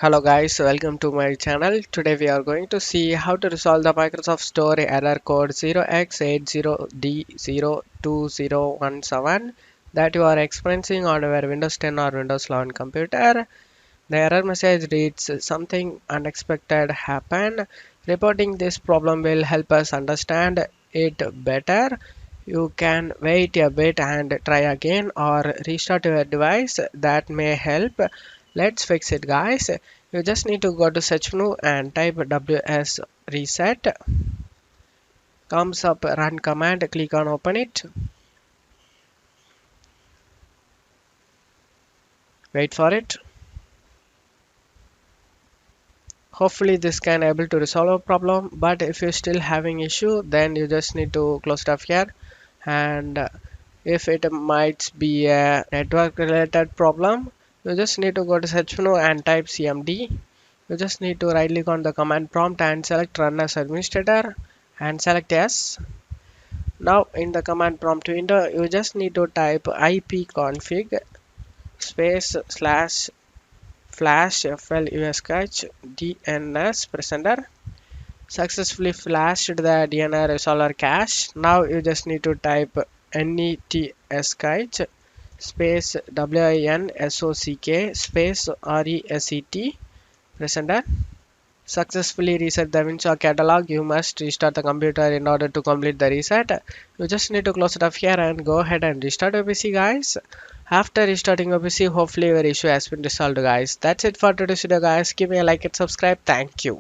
Hello guys, welcome to my channel. Today we are going to see how to resolve the Microsoft Store error code 0x80d02017 that you are experiencing on your Windows 10 or Windows 11 computer. The error message reads something unexpected happened. Reporting this problem will help us understand it better. You can wait a bit and try again or restart your device. That may help. Let's fix it, guys. You just need to go to search menu and type ws reset. Comes up run command, click on open it. Wait for it. Hopefully this can able to resolve a problem, but if you're still having issue, then you just need to close it off here. And if it might be a network related problem, you just need to go to search menu and type cmd. You just need to right click on the command prompt and select run as administrator and select yes. Now in the command prompt window, you just need to type ipconfig space slash flash flush DNS. Press enter. Successfully flashed the DNS resolver cache. Now you just need to type netsketch space winsock space reset. Press enter. Successfully reset the Winsock catalog. You must restart the computer in order to complete the reset. You just need to close it off here and go ahead and restart your PC, guys. After restarting your PC, hopefully your issue has been resolved, guys. That's it for today's video, guys. Give me a like and subscribe. Thank you.